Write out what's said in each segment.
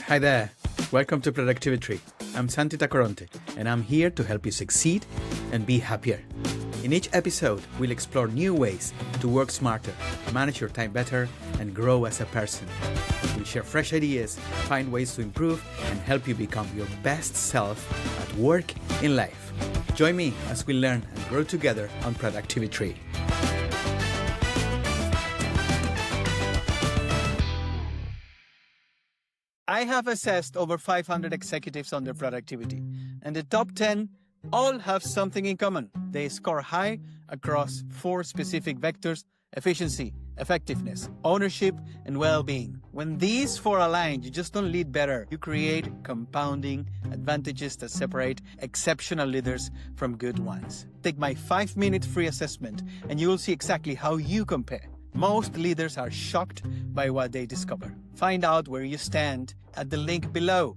Hi there. Welcome to Productivi-Tree. I'm Santi Tacoronte, and I'm here to help you succeed and be happier. In each episode, we'll explore new ways to work smarter, manage your time better, and grow as a person. We'll share fresh ideas, find ways to improve, and help you become your best self at work, in life. Join me as we learn and grow together on Productivi-Tree. I have assessed over 500 executives on their productivity, and the top 10 all have something in common. They score high across 4 specific vectors: efficiency, effectiveness, ownership, and well-being. When these 4 align, you just don't lead better. You create compounding advantages that separate exceptional leaders from good ones. Take my 5-minute free assessment, and you will see exactly how you compare. Most leaders are shocked by what they discover. Find out where you stand at the link below.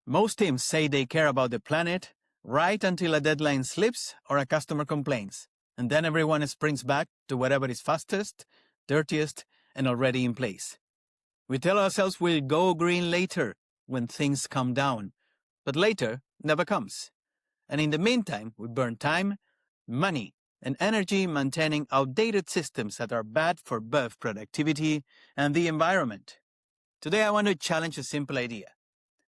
Most teams say they care about the planet right until a deadline slips or a customer complains. And then everyone sprints back to whatever is fastest, dirtiest, and already in place. We tell ourselves we'll go green later when things calm down. But later never comes. And in the meantime, we burn time, money, and energy maintaining outdated systems that are bad for both productivity and the environment. Today, I want to challenge a simple idea.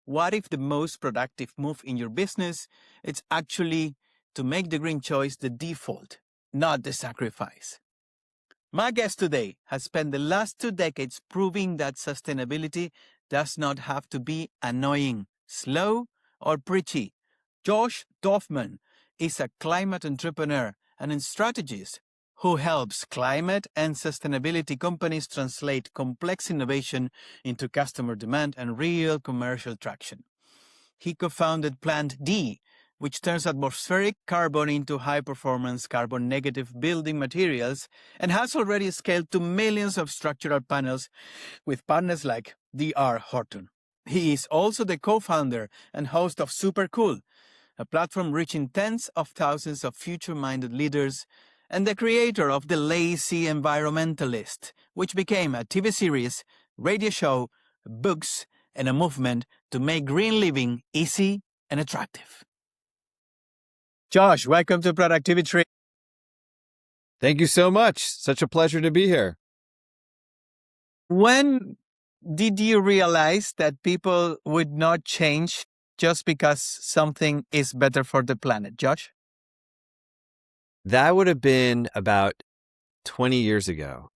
What if the most productive move in your business is actually to make the green choice the default, not the sacrifice? My guest today has spent the last 2 decades proving that sustainability does not have to be annoying, slow, or preachy. Josh Dorfman is a climate entrepreneur and a strategist who helps climate and sustainability companies translate complex innovation into customer demand and real commercial traction. He co-founded Plant D, which turns atmospheric carbon into high-performance carbon-negative building materials, and has already scaled to millions of structural panels with partners like D.R. Horton. He is also the co-founder and host of Super Cool, a platform reaching tens of thousands of future-minded leaders, and the creator of The Lazy Environmentalist, which became a TV series, radio show, books, and a movement to make green living easy and attractive. Josh, welcome to Productivi-Tree. Thank you so much. Such a pleasure to be here. When did you realize that people would not change just because something is better for the planet, Josh? That would have been about 20 years ago.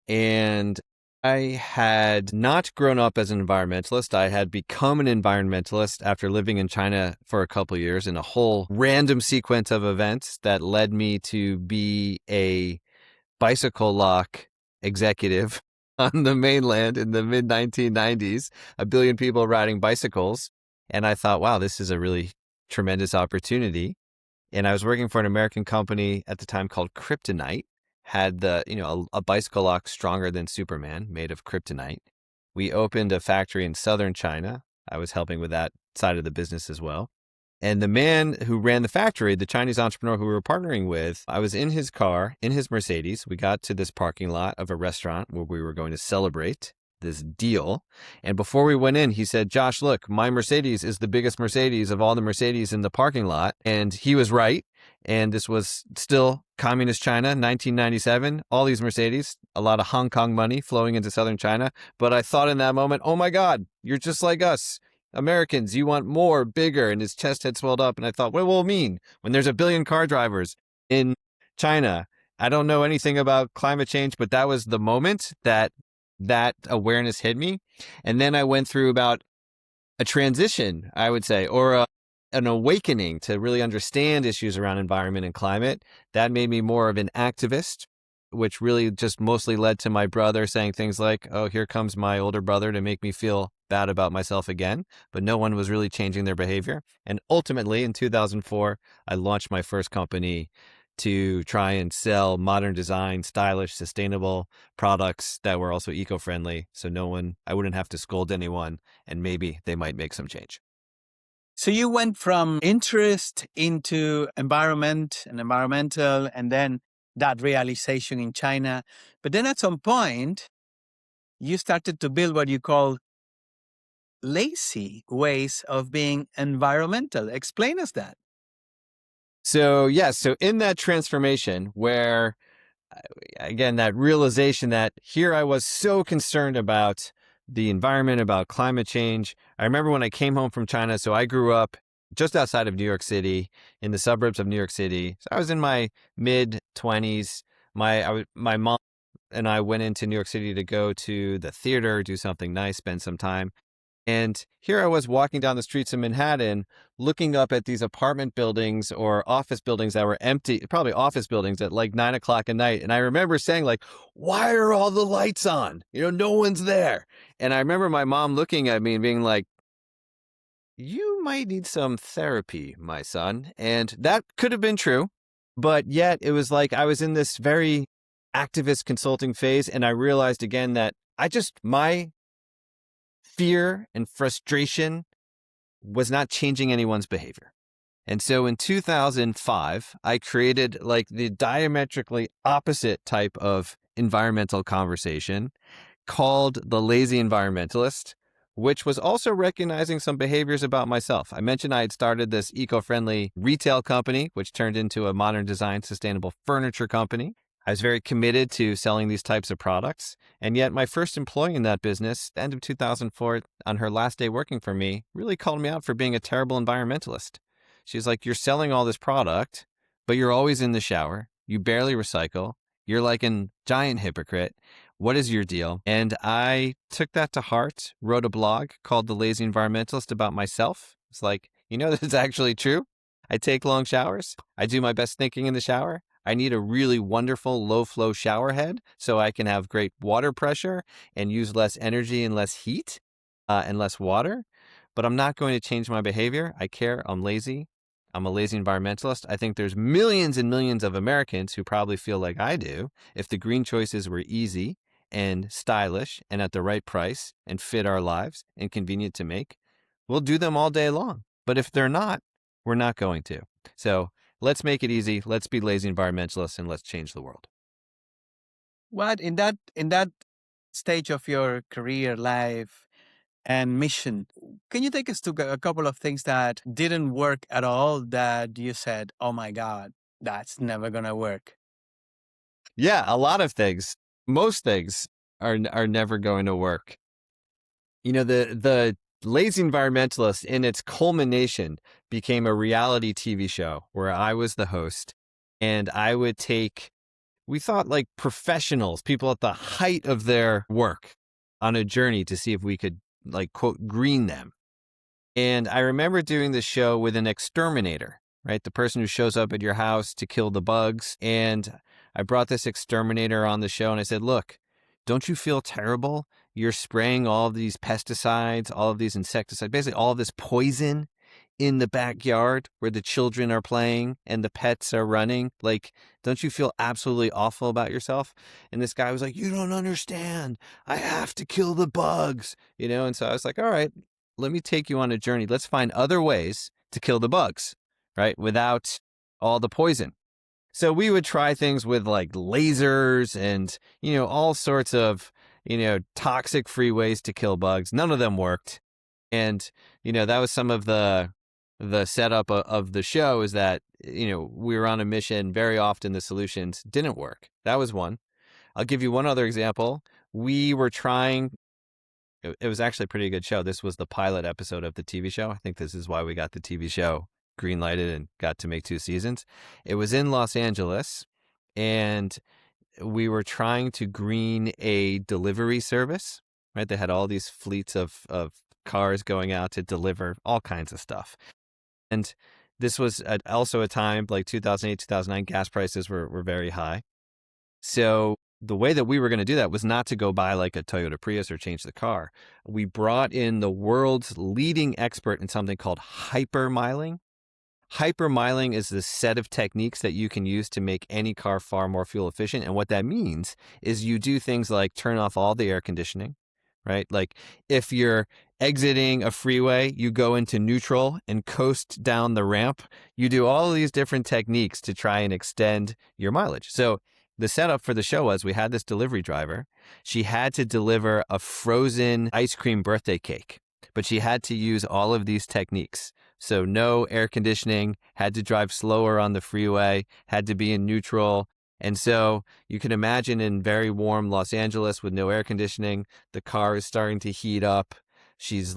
And I had not grown up as an environmentalist. I had become an environmentalist after living in China for a couple of years in a whole random sequence of events that led me to be a bicycle lock executive on the mainland in the mid-1990s, a billion people riding bicycles. And I thought, wow, this is a really tremendous opportunity. And I was working for an American company at the time called Kryptonite, had a bicycle lock stronger than Superman made of kryptonite. We opened a factory in southern China. I was helping with that side of the business as well. And the man who ran the factory, the Chinese entrepreneur who we were partnering with, I was in his car, in his Mercedes. We got to this parking lot of a restaurant where we were going to celebrate this deal. And before we went in, he said, "Josh, look, my Mercedes is the biggest Mercedes of all the Mercedes in the parking lot." And he was right. And this was still communist China, 1997, all these Mercedes, a lot of Hong Kong money flowing into southern China. But I thought in that moment, oh my God, you're just like us. Americans, you want more, bigger. And his chest had swelled up. And I thought, what will it mean when there's a billion car drivers in China? I don't know anything about climate change, but that was the moment that awareness hit me. And then I went through about a transition, I would say, or an awakening to really understand issues around environment and climate. That made me more of an activist, which really just mostly led to my brother saying things like, oh, here comes my older brother to make me feel bad about myself again. But no one was really changing their behavior. And ultimately, in 2004, I launched my first company to try and sell modern design, stylish, sustainable products that were also eco-friendly. So I wouldn't have to scold anyone, and maybe they might make some change. So you went from interest into environment and environmental, and then that realization in China. But then at some point, you started to build what you call lazy ways of being environmental. Explain us that. So, yes, so in that transformation where, again, that realization that here I was so concerned about the environment, about climate change. I remember when I came home from China, so I grew up just outside of New York City, in the suburbs of New York City. So I was in my mid 20s. My mom and I went into New York City to go to the theater, do something nice, spend some time. And here I was walking down the streets of Manhattan, looking up at these apartment buildings or office buildings that were empty, probably office buildings at like 9 o'clock at night. And I remember saying like, why are all the lights on? No one's there. And I remember my mom looking at me and being like, you might need some therapy, my son. And that could have been true. But yet it was like I was in this very activist consulting phase. And I realized again that my fear and frustration was not changing anyone's behavior. And so in 2005, I created like the diametrically opposite type of environmental conversation called The Lazy Environmentalist, which was also recognizing some behaviors about myself. I mentioned I had started this eco-friendly retail company, which turned into a modern design, sustainable furniture company. I was very committed to selling these types of products. And yet my first employee in that business, the end of 2004, on her last day working for me, really called me out for being a terrible environmentalist. She's like, you're selling all this product, but you're always in the shower. You barely recycle. You're like a giant hypocrite. What is your deal? And I took that to heart, wrote a blog called The Lazy Environmentalist about myself. It's like, this is actually true. I take long showers. I do my best thinking in the shower. I need a really wonderful low flow shower head so I can have great water pressure and use less energy and less heat and less water. But I'm not going to change my behavior. I care. I'm lazy. I'm a lazy environmentalist. I think there's millions and millions of Americans who probably feel like I do. If the green choices were easy and stylish and at the right price and fit our lives and convenient to make, we'll do them all day long. But if they're not, we're not going to. So let's make it easy. Let's be lazy environmentalists and let's change the world. What in that stage of your career, life, and mission, can you take us to a couple of things that didn't work at all that you said, oh my God, that's never going to work? Yeah, a lot of things. Most things are never going to work. The Lazy Environmentalist in its culmination became a reality TV show where I was the host and I would take, we thought like professionals, people at the height of their work on a journey to see if we could like quote green them. And I remember doing the show with an exterminator, right? The person who shows up at your house to kill the bugs. And I brought this exterminator on the show and I said, look, don't you feel terrible? You're spraying all of these pesticides, all of these insecticides, basically all of this poison in the backyard where the children are playing and the pets are running. Like, don't you feel absolutely awful about yourself? And this guy was like, you don't understand. I have to kill the bugs, And so I was like, all right, let me take you on a journey. Let's find other ways to kill the bugs, right? Without all the poison. So we would try things with like lasers and, all sorts of, toxic free ways to kill bugs. None of them worked. And, that was some of the setup of the show is that, we were on a mission. Very often the solutions didn't work. That was one. I'll give you one other example. We were trying, it was actually a pretty good show. This was the pilot episode of the TV show. I think this is why we got the TV show green lighted and got to make 2 seasons. It was in Los Angeles and we were trying to green a delivery service, right? They had all these fleets of cars going out to deliver all kinds of stuff. And this was also a time like 2008, 2009, gas prices were very high. So the way that we were going to do that was not to go buy like a Toyota Prius or change the car. We brought in the world's leading expert in something called hypermiling. Hypermiling is the set of techniques that you can use to make any car far more fuel efficient. And what that means is you do things like turn off all the air conditioning, right? Like if you're exiting a freeway, you go into neutral and coast down the ramp. You do all of these different techniques to try and extend your mileage. So the setup for the show was we had this delivery driver. She had to deliver a frozen ice cream birthday cake. but she had to use all of these techniques. So no air conditioning, had to drive slower on the freeway, had to be in neutral. And so you can imagine in very warm Los Angeles with no air conditioning, the car is starting to heat up. She's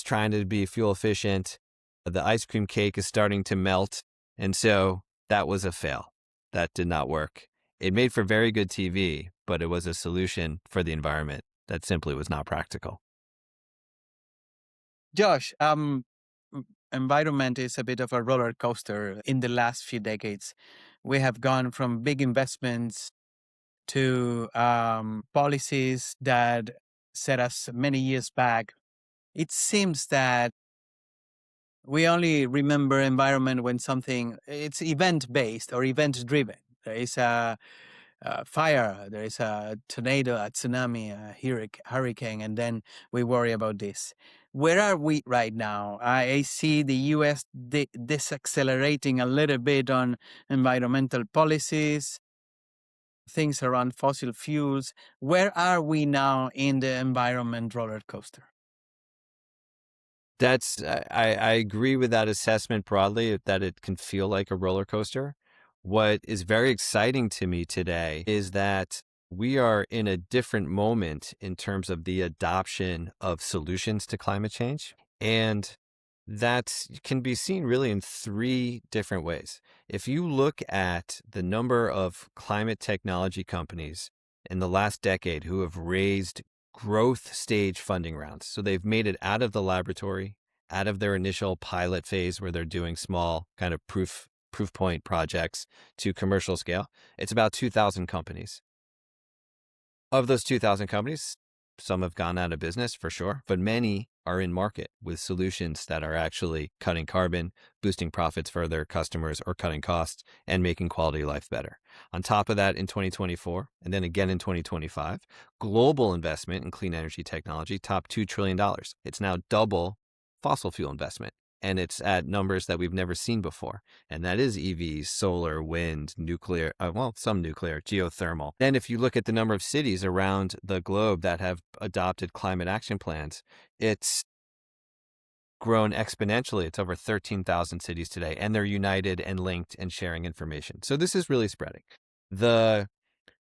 trying to be fuel efficient. The ice cream cake is starting to melt. And so that was a fail. That did not work. It made for very good TV, but it was a solution for the environment that simply was not practical. Josh, environment is a bit of a roller coaster in the last few decades. We have gone from big investments to policies that set us many years back. It seems that we only remember environment when it's event based or event driven. There is a fire, there is a tornado, a tsunami, a hurricane, and then we worry about this. Where are we right now? I see the US disaccelerating a little bit on environmental policies, things around fossil fuels. Where are we now in the environment roller coaster? I agree with that assessment broadly, that it can feel like a roller coaster. What is very exciting to me today is that we are in a different moment in terms of the adoption of solutions to climate change. And that can be seen really in three different ways. If you look at the number of climate technology companies in the last decade who have raised growth stage funding rounds, so they've made it out of the laboratory, out of their initial pilot phase where they're doing small kind of proof point projects to commercial scale, it's about 2,000 companies. Of those 2,000 companies, some have gone out of business for sure, but many are in market with solutions that are actually cutting carbon, boosting profits for their customers, or cutting costs and making quality of life better. On top of that, in 2024, and then again in 2025, global investment in clean energy technology topped $2 trillion. It's now double fossil fuel investment. And it's at numbers that we've never seen before. And that is EVs, solar, wind, nuclear, some nuclear, geothermal. And if you look at the number of cities around the globe that have adopted climate action plans, it's grown exponentially. It's over 13,000 cities today, and they're united and linked and sharing information. So this is really spreading.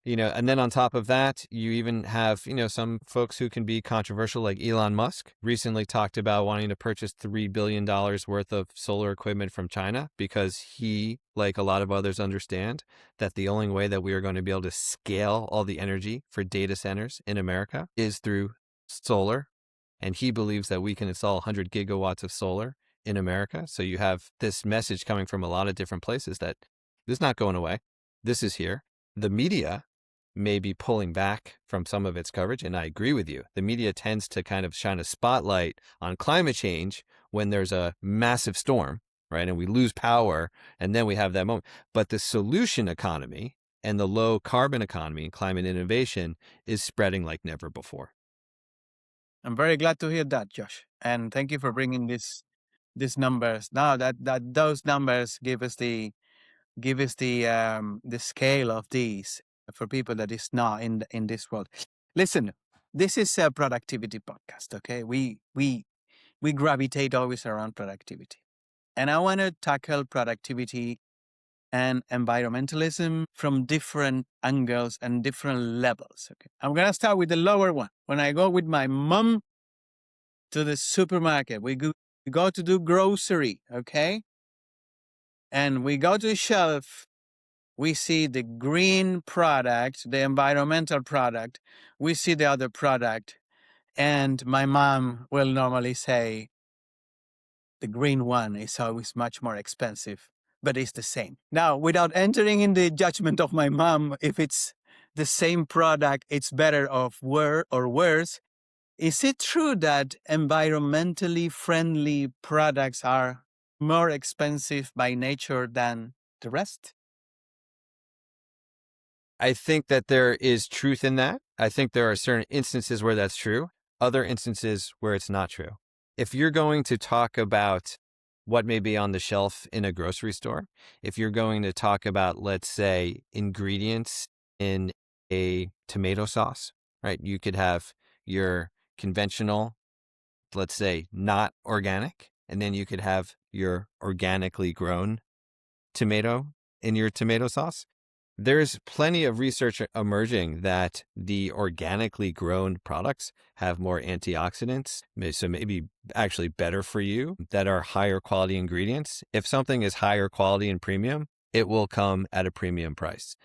And then on top of that, you even have, some folks who can be controversial, like Elon Musk recently talked about wanting to purchase $3 billion worth of solar equipment from China because he, like a lot of others, understand that the only way that we are going to be able to scale all the energy for data centers in America is through solar. And he believes that we can install 100 gigawatts of solar in America. So you have this message coming from a lot of different places that this is not going away. This is here. The media may be pulling back from some of its coverage. And I agree with you. The media tends to kind of shine a spotlight on climate change when there's a massive storm, right? And we lose power, and then we have that moment. But the solution economy and the low carbon economy and climate innovation is spreading like never before. I'm very glad to hear that, Josh. And thank you for bringing these numbers. Now that those numbers give us the scale of these for people that is not in this world. Listen, this is a productivity podcast. Okay, we gravitate always around productivity, and I want to tackle productivity and environmentalism from different angles and different levels. Okay, I'm gonna start with the lower one. When I go with my mom to the supermarket, we go to do grocery. Okay, and we go to the shelf. We see the green product, the environmental product. We see the other product. And my mom will normally say, the green one is always much more expensive, but it's the same. Now, without entering in the judgment of my mom, if it's the same product, it's better off or worse. Is it true that environmentally friendly products are more expensive by nature than the rest? I think that there is truth in that. I think there are certain instances where that's true, other instances where it's not true. If you're going to talk about what may be on the shelf in a grocery store, if you're going to talk about, let's say, ingredients in a tomato sauce, right? You could have your conventional let's say, not organic, and then you could have your organically grown tomato in your tomato sauce. There's plenty of research emerging that the organically grown products have more antioxidants, so maybe actually better for you, that are higher quality ingredients. If something is higher quality and premium, it will come at a premium price.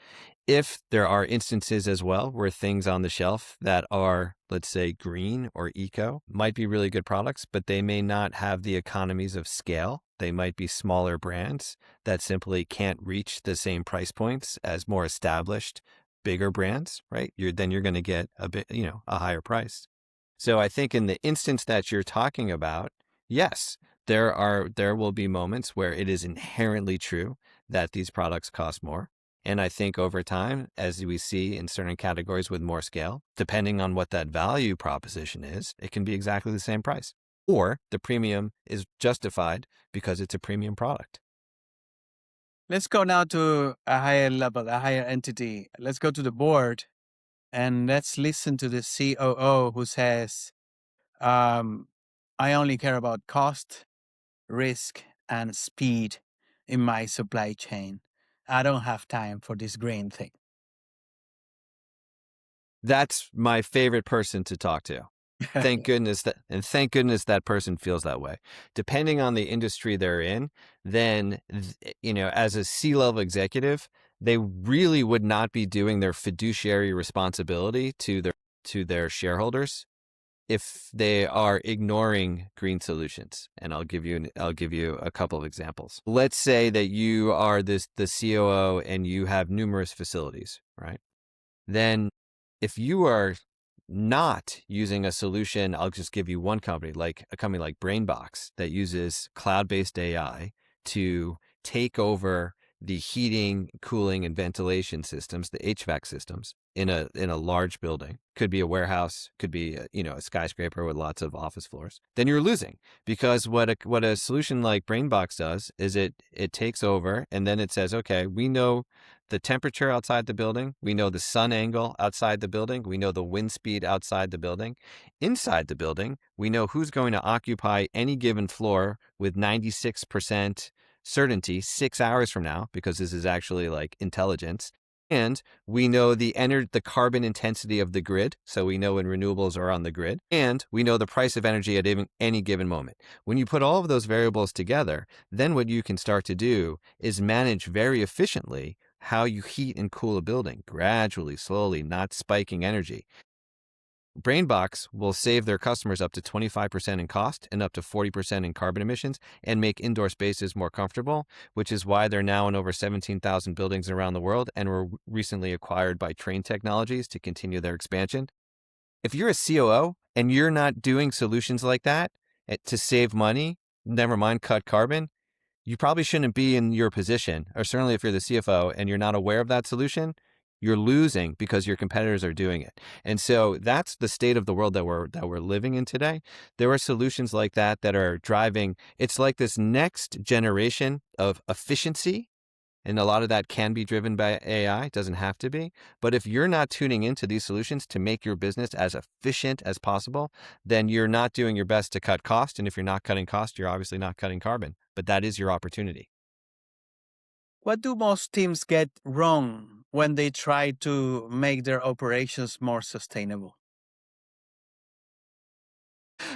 If there are instances as well where things on the shelf that are, let's say, green or eco, might be really good products, but they may not have the economies of scale. They might be smaller brands that simply can't reach the same price points as more established, bigger brands, right? Then you're going to get a bit, a higher price. So I think in the instance that you're talking about, yes, there will be moments where it is inherently true that these products cost more. And I think over time, as we see in certain categories with more scale, depending on what that value proposition is, it can be exactly the same price. Or the premium is justified because it's a premium product. Let's go now to a higher level, a higher entity. Let's go to the board and let's listen to the COO who says, I only care about cost, risk, and speed in my supply chain. I don't have time for this green thing. That's my favorite person to talk to. Thank goodness that person feels that way. Depending on the industry they're in, then, as a C-level executive, they really would not be doing their fiduciary responsibility to their shareholders if they are ignoring green solutions. And I'll give you a couple of examples. Let's say that you are the COO and you have numerous facilities, right? Then if you are not using a solution, I'll just give you one company, like a company like BrainBox that uses cloud-based AI to take over the heating, cooling, and ventilation systems, the HVAC systems in a large building. Could be a warehouse, could be a skyscraper with lots of office floors. Then you're losing, because what a solution like BrainBox does is it takes over, and then it says, okay, we know the temperature outside the building, we know the sun angle outside the building, we know the wind speed outside the building. Inside the building, we know who's going to occupy any given floor with 96% certainty 6 hours from now, because this is actually like intelligence. And we know the carbon intensity of the grid, so we know when renewables are on the grid, and we know the price of energy at any given moment. When you put all of those variables together, then what you can start to do is manage very efficiently how you heat and cool a building, gradually, slowly, not spiking energy. BrainBox will save their customers up to 25% in cost and up to 40% in carbon emissions, and make indoor spaces more comfortable, which is why they're now in over 17,000 buildings around the world and were recently acquired by Trane Technologies to continue their expansion. If you're a COO and you're not doing solutions like that to save money, never mind cut carbon, you probably shouldn't be in your position. Or certainly if you're the CFO and you're not aware of that solution, you're losing because your competitors are doing it. And so that's the state of the world that we're living in today. There are solutions like that are driving, it's like this next generation of efficiency. And a lot of that can be driven by AI. It doesn't have to be. But if you're not tuning into these solutions to make your business as efficient as possible, then you're not doing your best to cut cost. And if you're not cutting cost, you're obviously not cutting carbon. But that is your opportunity. What do most teams get wrong when they try to make their operations more sustainable?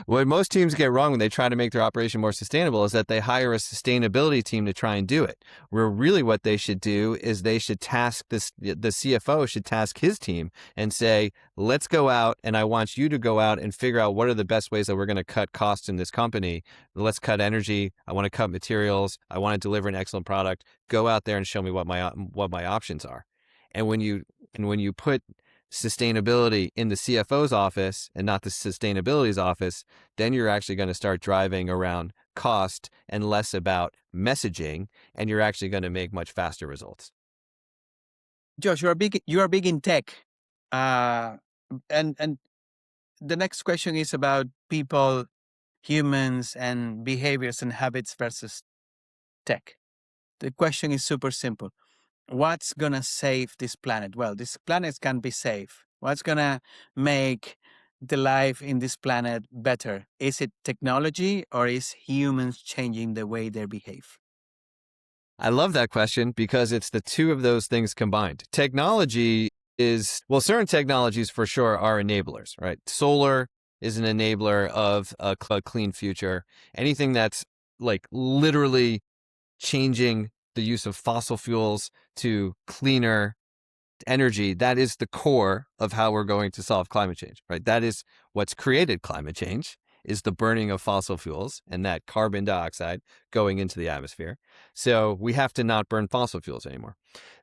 What most teams get wrong when they try to make their operation more sustainable is that they hire a sustainability team to try and do it. Where really what they should do is they should task the CFO should task his team and say, let's go out, and I want you to go out and figure out what are the best ways that we're going to cut costs in this company. Let's cut energy. I want to cut materials. I want to deliver an excellent product. Go out there and show me what my options are. And when you put sustainability in the CFO's office and not the sustainability's office, then you're actually going to start driving around cost and less about messaging, and you're actually going to make much faster results. Josh, you are big in tech, and the next question is about people, humans, and behaviors and habits versus tech. The question is super simple. What's going to save this planet? Well, this planet can be saved. What's going to make the life in this planet better? Is it technology or is humans changing the way they behave? I love that question because it's the two of those things combined. Technology is, well, certain technologies for sure are enablers, right? Solar is an enabler of a clean future. Anything that's like literally changing the use of fossil fuels to cleaner energy, that is the core of how we're going to solve climate change, right? That is what's created climate change, is the burning of fossil fuels and that carbon dioxide going into the atmosphere. So we have to not burn fossil fuels anymore.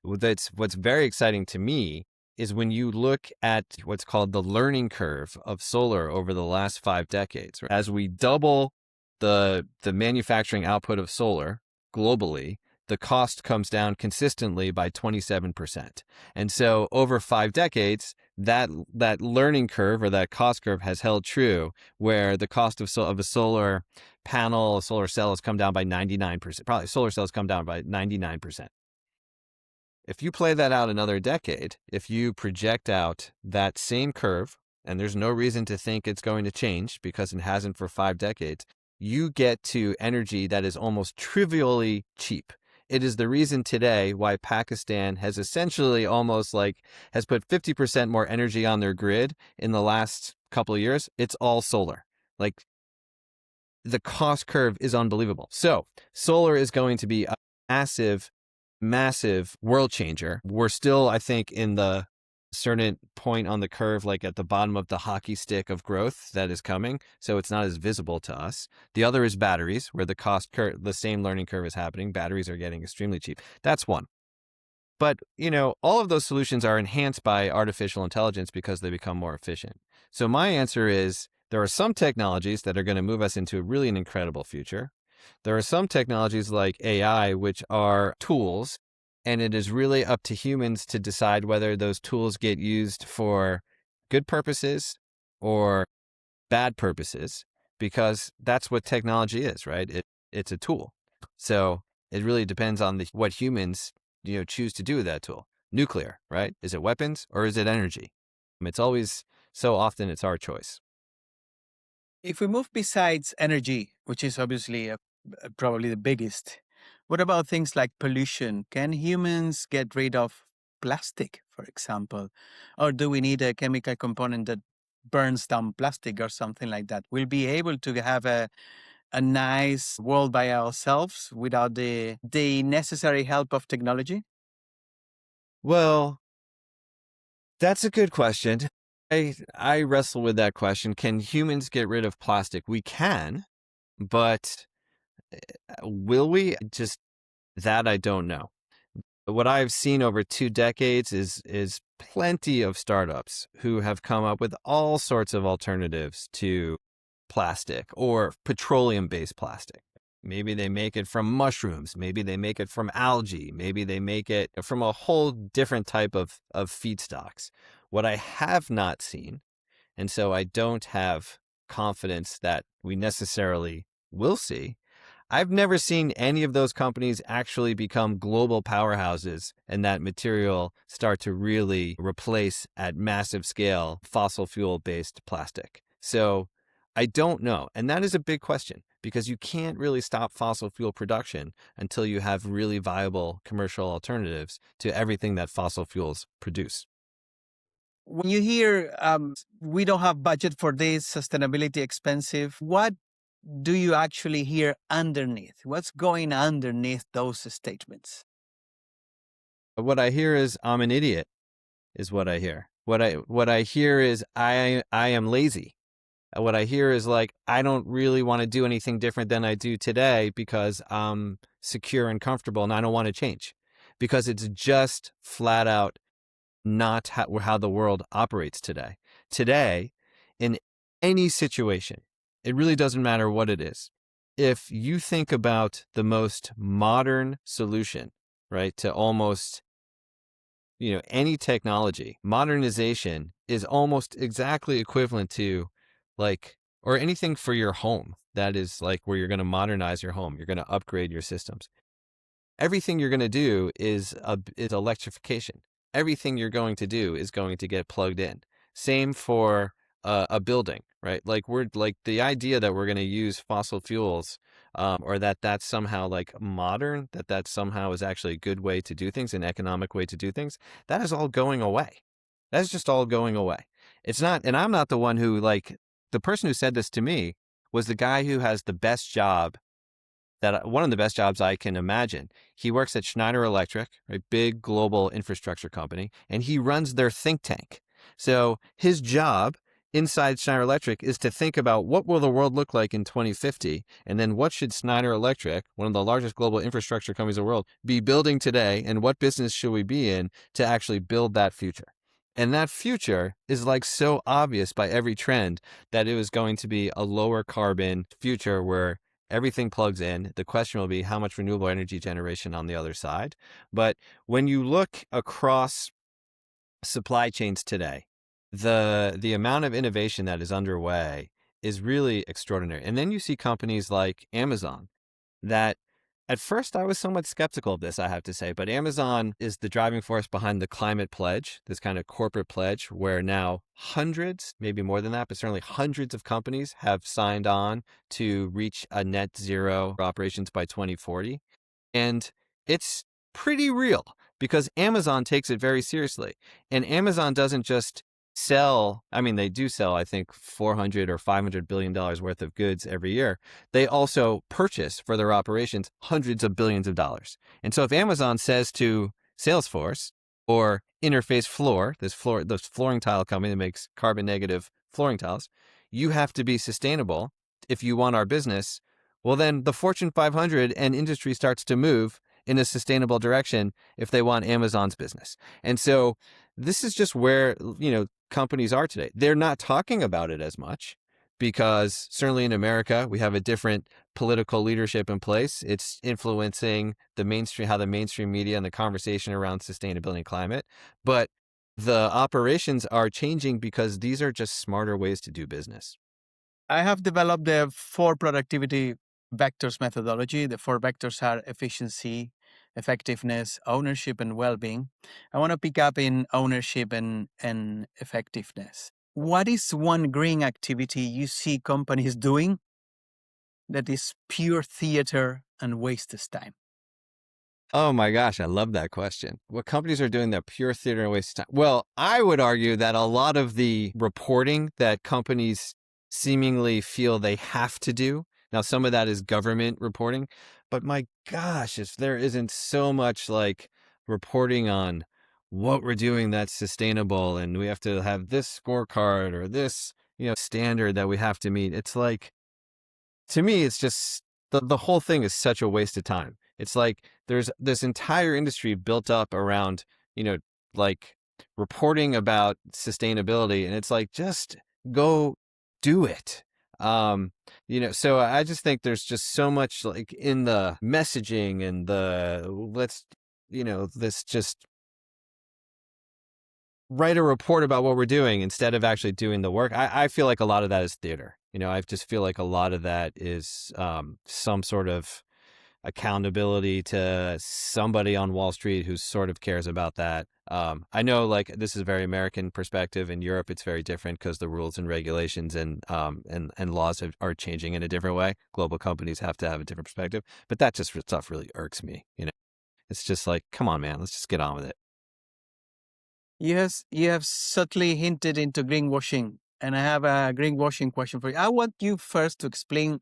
That's what's very exciting to me is when you look at what's called the learning curve of solar over the last 5 decades. As we double the manufacturing output of solar globally, the cost comes down consistently by 27%. And so over 5 decades, that learning curve or that cost curve has held true, where the cost of a solar panel, a solar cell has come down by 99%. Probably solar cells come down by 99%. If you play that out another decade, if you project out that same curve, and there's no reason to think it's going to change because it hasn't for 5 decades, you get to energy that is almost trivially cheap. It is the reason today why Pakistan has essentially almost has put 50% more energy on their grid in the last couple of years. It's all solar. The cost curve is unbelievable. So solar is going to be a massive world changer. We're still, I think, in the certain point on the curve, like at the bottom of the hockey stick of growth that is coming. So it's not as visible to us. The other is batteries, where the cost curve, the same learning curve is happening. Batteries are getting extremely cheap. That's one. But, all of those solutions are enhanced by artificial intelligence because they become more efficient. So my answer is there are some technologies that are going to move us into really an incredible future. There are some technologies like AI, which are tools, and it is really up to humans to decide whether those tools get used for good purposes or bad purposes, because that's what technology is, right? It's a tool. So it really depends on what humans choose to do with that tool. Nuclear, right? Is it weapons or is it energy? It's always, so often it's our choice. If we move besides energy, which is obviously probably the biggest, what about things like pollution? Can humans get rid of plastic, for example? Or do we need a chemical component that burns down plastic or something like that? We'll be able to have a nice world by ourselves without the necessary help of technology? Well, that's a good question. I wrestle with that question. Can humans get rid of plastic? We can, but will we? Just that I don't know. What I've seen over 2 decades is plenty of startups who have come up with all sorts of alternatives to plastic or petroleum-based plastic. Maybe they make it from mushrooms. Maybe they make it from algae. Maybe they make it from a whole different type of feedstocks. What I have not seen, and so I don't have confidence that we necessarily will see, I've never seen any of those companies actually become global powerhouses and that material start to really replace at massive scale fossil fuel based plastic. So I don't know. And that is a big question because you can't really stop fossil fuel production until you have really viable commercial alternatives to everything that fossil fuels produce. When you hear we don't have budget for this, sustainability expensive, what do you actually hear underneath? What's going underneath those statements? What I hear is I'm an idiot, is what I hear. What I hear is I am lazy. What I hear is I don't really want to do anything different than I do today because I'm secure and comfortable and I don't want to change because it's just flat out not how the world operates today. Today, in any situation, it really doesn't matter what it is. If you think about the most modern solution, right, to almost any technology, modernization is almost exactly equivalent to or anything for your home. That is where you're going to modernize your home. You're going to upgrade your systems. Everything you're going to do is electrification. Everything you're going to do is going to get plugged in. Same for a building, right? Like we're like the idea that we're going to use fossil fuels, or that that's somehow like modern, that that somehow is actually a good way to do things, an economic way to do things. That is all going away. That's just all going away. It's not, and I'm not the one who like the person who said this to me was the guy who has the best job that one of the best jobs I can imagine. He works at Schneider Electric, a big global infrastructure company, and he runs their think tank. So his job inside Schneider Electric is to think about what will the world look like in 2050, and then what should Schneider Electric, one of the largest global infrastructure companies in the world, be building today, and what business should we be in to actually build that future? And that future is like so obvious by every trend that it was going to be a lower carbon future where everything plugs in. The question will be how much renewable energy generation on the other side. But when you look across supply chains today, the amount of innovation that is underway is really extraordinary. And then you see companies like Amazon that at first I was somewhat skeptical of this, I have to say, but Amazon is the driving force behind the climate pledge, this kind of corporate pledge where now hundreds, maybe more than that, but certainly hundreds of companies have signed on to reach a net zero operations by 2040. And it's pretty real because Amazon takes it very seriously. And Amazon doesn't just sell, I mean, they do sell, I think, 400 or $500 billion worth of goods every year. They also purchase for their operations hundreds of billions of dollars. And so if Amazon says to Salesforce or Interface Floor, this flooring tile company that makes carbon negative flooring tiles, you have to be sustainable if you want our business, well, then the Fortune 500 and industry starts to move in a sustainable direction if they want Amazon's business. And so this is just where, companies are today. They're not talking about it as much because certainly in America, we have a different political leadership in place. It's influencing the mainstream, how the mainstream media and the conversation around sustainability and climate. But the operations are changing because these are just smarter ways to do business. I have developed the 4 productivity vectors methodology. The 4 vectors are efficiency, effectiveness, ownership, and well-being. I want to pick up in ownership and effectiveness. What is one green activity you see companies doing that is pure theater and wastes time? Oh my gosh, I love that question. What companies are doing that pure theater and waste of time? Well, I would argue that a lot of the reporting that companies seemingly feel they have to do, now some of that is government reporting, but my gosh, if there isn't so much like reporting on what we're doing that's sustainable and we have to have this scorecard or this, standard that we have to meet. It's like, to me, it's just the whole thing is such a waste of time. It's like there's this entire industry built up around, like reporting about sustainability. And it's like, just go do it. So I just think there's just so much like in the messaging and this just write a report about what we're doing instead of actually doing the work. I feel like a lot of that is theater. I just feel like a lot of that is some sort of accountability to somebody on Wall Street who sort of cares about that. I know like this is a very American perspective. In Europe, it's very different because the rules and regulations and laws are changing in a different way. Global companies have to have a different perspective. But that just stuff really irks me. It's just like, come on, man, let's just get on with it. Yes, you have subtly hinted into greenwashing, and I have a greenwashing question for you. I want you first to explain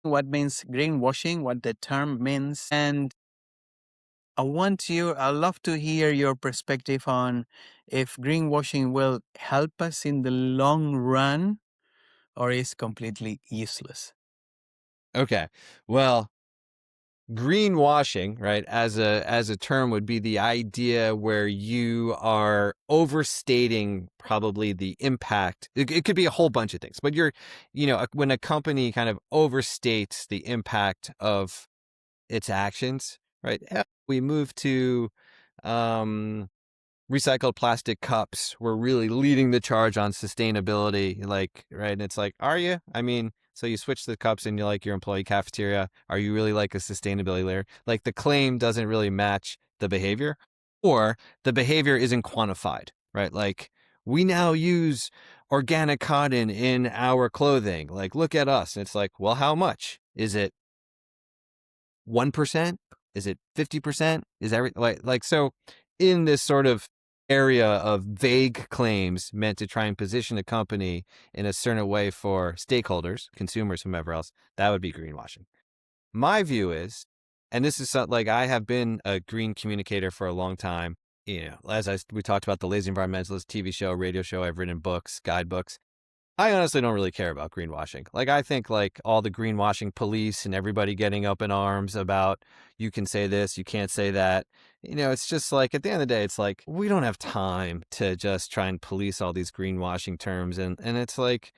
what means greenwashing, what the term means, and I'd love to hear your perspective on if greenwashing will help us in the long run or is completely useless. Okay. Well, greenwashing, right, as a term would be the idea where you are overstating probably the impact. It could be a whole bunch of things, but when a company kind of overstates the impact of its actions, right? We move to recycled plastic cups. We're really leading the charge on sustainability, like, right? And it's like, are you? I mean, so you switch the cups in your employee cafeteria. Are you really like a sustainability layer? Like the claim doesn't really match the behavior, or the behavior isn't quantified, right? Like we now use organic cotton in our clothing. Like, look at us. And it's like, well, how much? Is it 1%? Is it 50%? Is like so in this sort of area of vague claims meant to try and position a company in a certain way for stakeholders, consumers, whomever else, that would be greenwashing. My view is, and this is like, I have been a green communicator for a long time. As we talked about the Lazy Environmentalist TV show, radio show, I've written books, guidebooks. I honestly don't really care about greenwashing. Like, I think like all the greenwashing police and everybody getting up in arms about you can say this, you can't say that. It's just like at the end of the day, it's like we don't have time to just try and police all these greenwashing terms. And it's like,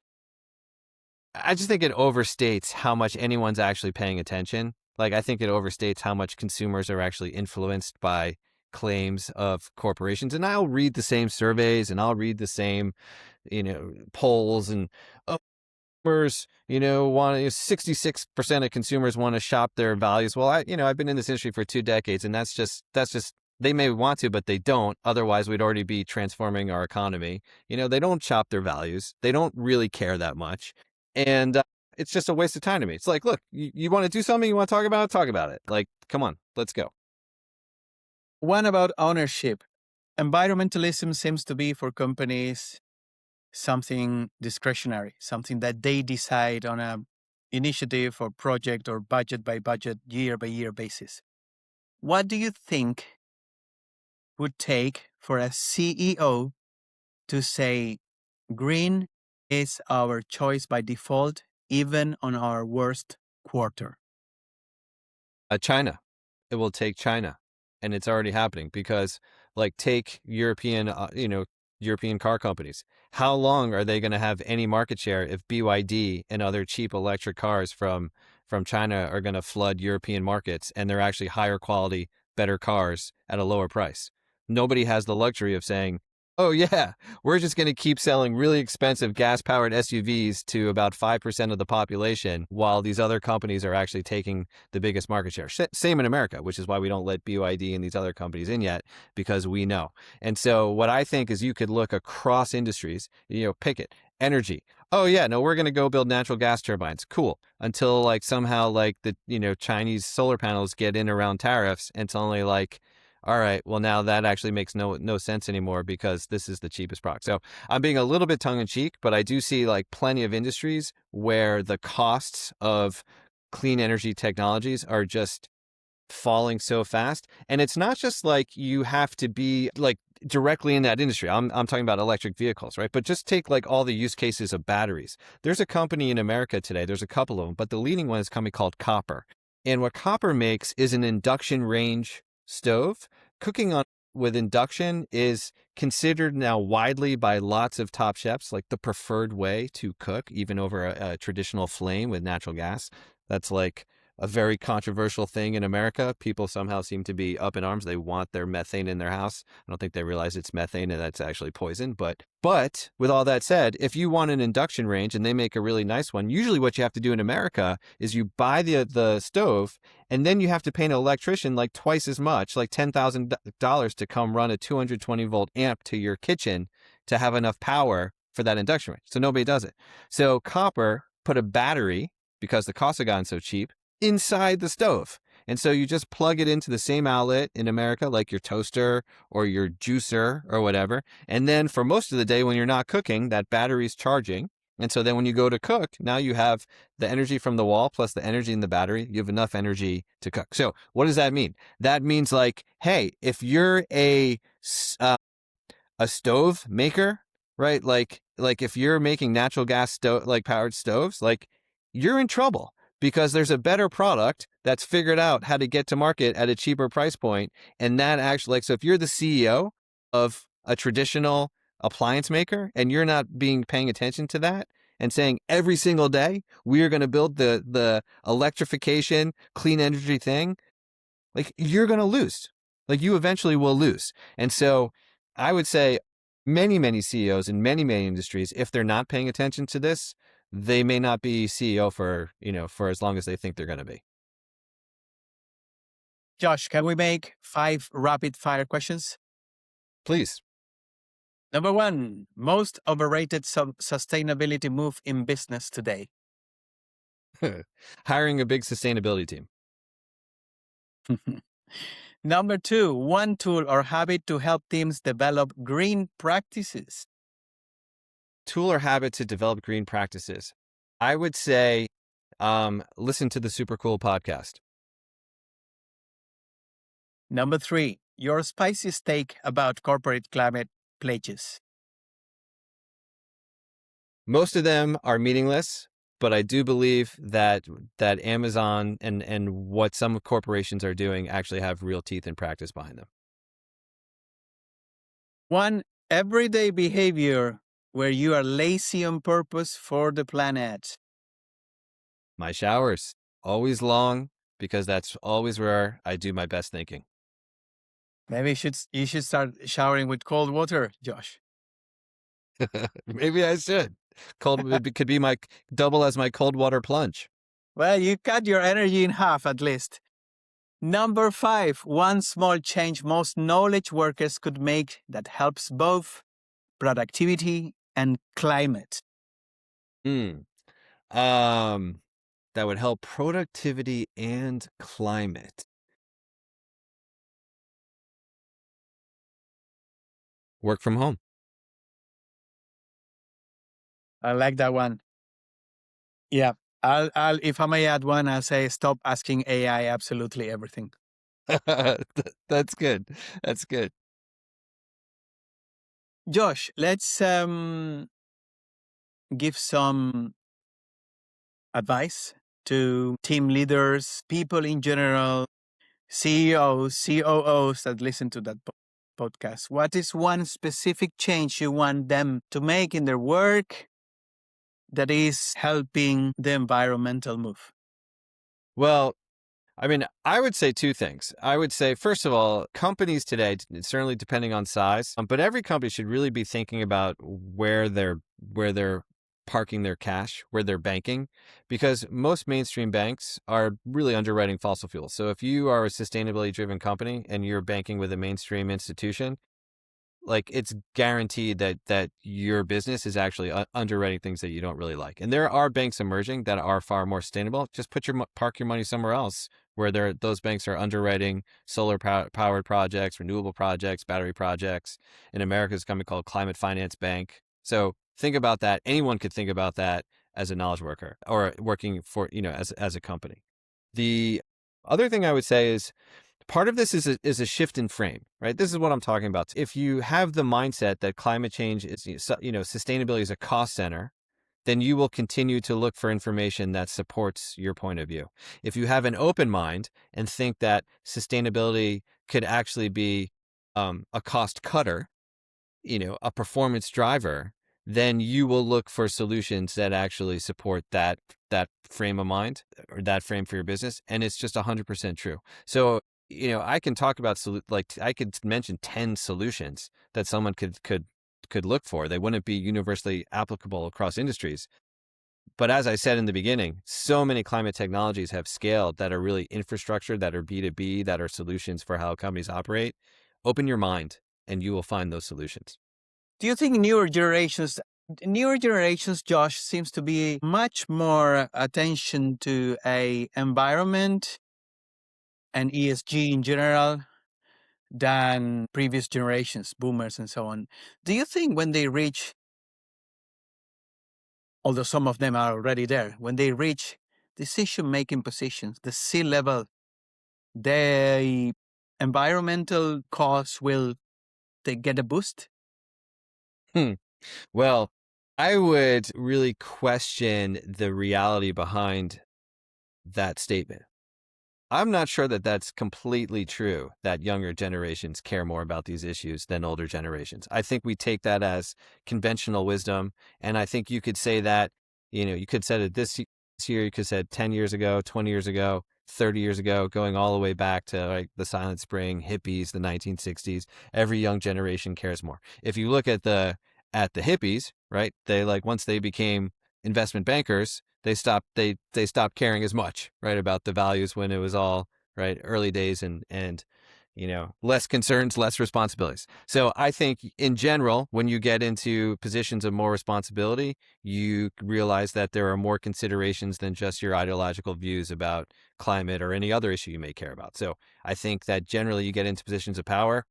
I just think it overstates how much anyone's actually paying attention. Like, I think it overstates how much consumers are actually influenced by claims of corporations. And I'll read the same surveys and I'll read the same, polls and consumers, want 66% of consumers want to shop their values. Well, I've been in this industry for 2 decades, and that's just they may want to, but they don't. Otherwise, we'd already be transforming our economy. They don't shop their values. They don't really care that much. And it's just a waste of time to me. It's like, look, you want to do something, you want to talk about it, talk about it. Like, come on, let's go. One about ownership. Environmentalism seems to be for companies something discretionary, something that they decide on a initiative or project or budget by budget, year by year basis. What do you think would take for a CEO to say green is our choice by default, even on our worst quarter? China. It will take China. And it's already happening because, like, take European car companies. How long are they going to have any market share if BYD and other cheap electric cars from China are going to flood European markets and they're actually higher quality, better cars at a lower price? Nobody has the luxury of saying, oh yeah, we're just going to keep selling really expensive gas-powered SUVs to about 5% of the population while these other companies are actually taking the biggest market share. Same in America, which is why we don't let BYD and these other companies in yet, because we know. And so what I think is you could look across industries, pick it, energy. Oh yeah, no, we're going to go build natural gas turbines. Cool. Until like somehow like the, Chinese solar panels get in around tariffs, and it's only like, all right, well, now that actually makes no sense anymore because this is the cheapest product. So I'm being a little bit tongue in cheek, but I do see like plenty of industries where the costs of clean energy technologies are just falling so fast. And it's not just like you have to be like directly in that industry. I'm talking about electric vehicles, right? But just take like all the use cases of batteries. There's a company in America today, there's a couple of them, but the leading one is a company called Copper. And what Copper makes is an induction range stove. Cooking on with induction is considered now widely by lots of top chefs like the preferred way to cook, even over a traditional flame with natural gas. That's like a very controversial thing in America. People somehow seem to be up in arms. They want their methane in their house. I don't think they realize it's methane and that's actually poison. But with all that said, if you want an induction range and they make a really nice one, usually what you have to do in America is you buy the stove and then you have to pay an electrician like twice as much, like $10,000 to come run a 220 volt amp to your kitchen to have enough power for that induction range. So nobody does it. So Copper put a battery, because the costs have gotten so cheap, inside the stove. And so you just plug it into the same outlet in America, like your toaster or your juicer or whatever. And then for most of the day when you're not cooking, that battery's charging. And so then when you go to cook, now you have the energy from the wall plus the energy in the battery. You have enough energy to cook. So what does that mean? That means like, hey, if you're a stove maker, right? Like if you're making natural gas powered stoves, like you're in trouble because there's a better product that's figured out how to get to market at a cheaper price point. And that actually, like, so if you're the CEO of a traditional appliance maker and you're not paying attention to that and saying every single day, we are going to build the electrification, clean energy thing, like you're going to lose. Like you eventually will lose. And so I would say many CEOs in many industries, if they're not paying attention to this, they may not be CEO for as long as they think they're going to be. Josh, can we make 5 rapid fire questions? Please. Number one, most overrated sustainability move in business today. Hiring a big sustainability team. Number two, one tool or habit to help teams develop green practices. Tool or habit to develop green practices. I would say listen to the Super Cool podcast. Number three, your spicy take about corporate climate pledges. Most of them are meaningless, but I do believe that Amazon and what some corporations are doing actually have real teeth and practice behind them. One everyday behavior where you are lazy on purpose for the planet. My showers, always long, because that's always where I do my best thinking. Maybe you should start showering with cold water, Josh. Maybe I should. It could be my double as my cold water plunge. Well, you cut your energy in half at least. Number five, one small change most knowledge workers could make that helps both productivity and climate. That would help productivity and climate. Work from home. I like that one. Yeah. I'll if I may add one, I'll say stop asking AI absolutely everything. That's good. That's good. Josh, let's give some advice to team leaders, people in general, CEOs, COOs that listen to that podcast. What is one specific change you want them to make in their work that is helping the environmental move? Well, I mean, I would say two things. I would say, first of all, companies today, certainly depending on size, but every company should really be thinking about where they're parking their cash, where they're banking, because most mainstream banks are really underwriting fossil fuels. So if you are a sustainability driven company and you're banking with a mainstream institution, like it's guaranteed that your business is actually underwriting things that you don't really like. And there are banks emerging that are far more sustainable. Just park your money somewhere else where those banks are underwriting solar powered projects, renewable projects, battery projects. In America, there's a company called Climate Finance Bank. So think about that. Anyone could think about that as a knowledge worker or working for, as a company. The other thing I would say is, part of this is a shift in frame, right? This is what I'm talking about. If you have the mindset that climate change is, sustainability is a cost center, then you will continue to look for information that supports your point of view. If you have an open mind and think that sustainability could actually be a cost cutter, a performance driver, then you will look for solutions that actually support that frame of mind or that frame for your business. And it's just 100% true. So, I can talk about, I could mention 10 solutions that someone could look for. They wouldn't be universally applicable across industries. But as I said in the beginning, so many climate technologies have scaled that are really infrastructure, that are B2B, that are solutions for how companies operate. Open your mind and you will find those solutions. Do you think newer generations, Josh, seems to be much more attention to a environment and ESG in general than previous generations, boomers and so on? Do you think when they reach, although some of them are already there, when they reach decision-making positions, the C-level, the environmental cause they get a boost? Well, I would really question the reality behind that statement. I'm not sure that that's completely true, that younger generations care more about these issues than older generations. I think we take that as conventional wisdom. And I think you could say that, you could say it this year, you could say it 10 years ago, 20 years ago, 30 years ago, going all the way back to like the Silent Spring, hippies, the 1960s. Every young generation cares more. If you look at the hippies, right? They once they became investment bankers, they stopped caring as much, right, about the values when it was all right early days and less concerns, less responsibilities. So I think in general, when you get into positions of more responsibility, you realize that there are more considerations than just your ideological views about climate or any other issue you may care about. So I think that generally you get into positions of power,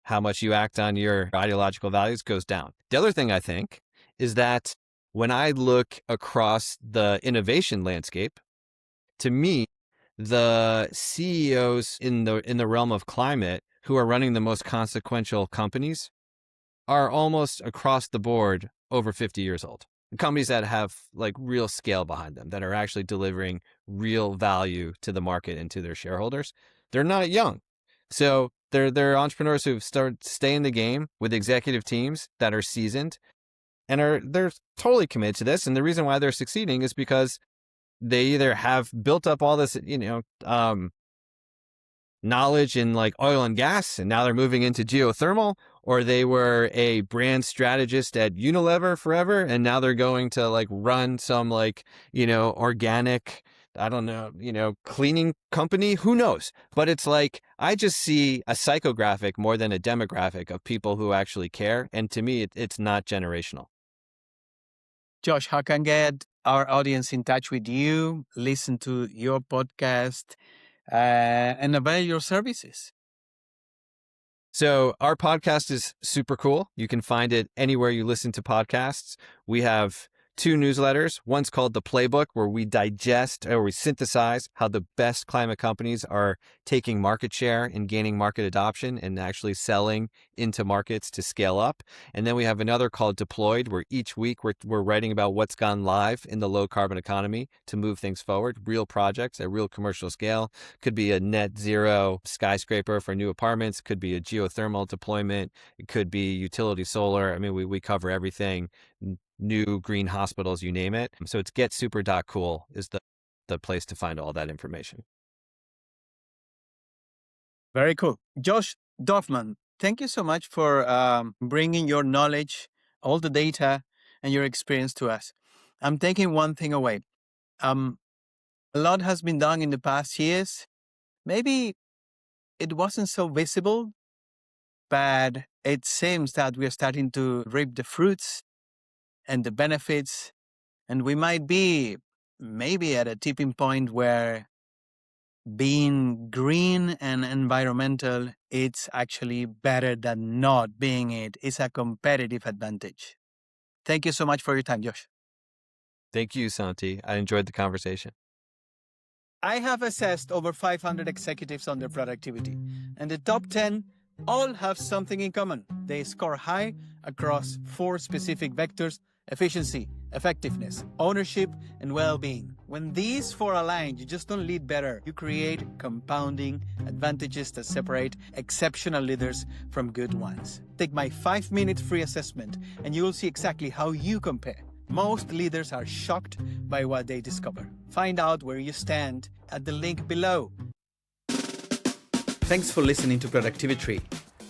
how much you act on your ideological values goes down. The other thing I think is that when I look across the innovation landscape, to me, the CEOs in the realm of climate who are running the most consequential companies are almost across the board over 50 years old. Companies that have like real scale behind them, that are actually delivering real value to the market and to their shareholders. They're not young. So they're entrepreneurs who've started to stay in the game with executive teams that are seasoned and they're totally committed to this. And the reason why they're succeeding is because they either have built up all this, knowledge in like oil and gas, and now they're moving into geothermal, or they were a brand strategist at Unilever forever, and now they're going to like run some organic, cleaning company. Who knows? But it's like, I just see a psychographic more than a demographic of people who actually care. And to me, it's not generational. Josh, how can get our audience in touch with you, listen to your podcast, and avail your services? So our podcast is super cool. You can find it anywhere you listen to podcasts. We have 2 newsletters. One's called The Playbook, where we digest or we synthesize how the best climate companies are taking market share and gaining market adoption and actually selling into markets to scale up. And then we have another called Deployed, where each week we're writing about what's gone live in the low carbon economy to move things forward, real projects at real commercial scale. Could be a net zero skyscraper for new apartments, could be a geothermal deployment, it could be utility solar. I mean, we cover everything. New green hospitals, you name it. So it's getsuper.cool is the place to find all that information. Very cool. Josh Dorfman, thank you so much for bringing your knowledge, all the data, and your experience to us. I'm taking one thing away. A lot has been done in the past years. Maybe it wasn't so visible, but it seems that we are starting to reap the fruits and the benefits, and we might be maybe at a tipping point where being green and environmental, it's actually better than not being it. It's a competitive advantage. Thank you so much for your time, Josh. Thank you, Santi. I enjoyed the conversation. I have assessed over 500 executives on their productivity, and the top 10 all have something in common. They score high across 4 specific vectors: efficiency, effectiveness, ownership, and well-being. When these 4 align, you just don't lead better. You create compounding advantages that separate exceptional leaders from good ones. Take my 5-minute free assessment, and you will see exactly how you compare. Most leaders are shocked by what they discover. Find out where you stand at the link below. Thanks for listening to Productivi-Tree.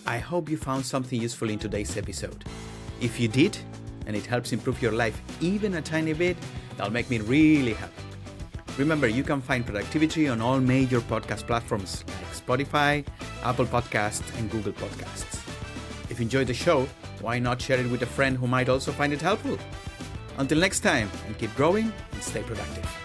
I hope you found something useful in today's episode. If you did, and it helps improve your life even a tiny bit, that'll make me really happy. Remember, you can find Productivi-Tree on all major podcast platforms like Spotify, Apple Podcasts, and Google Podcasts. If you enjoyed the show, why not share it with a friend who might also find it helpful? Until next time, and keep growing and stay productive.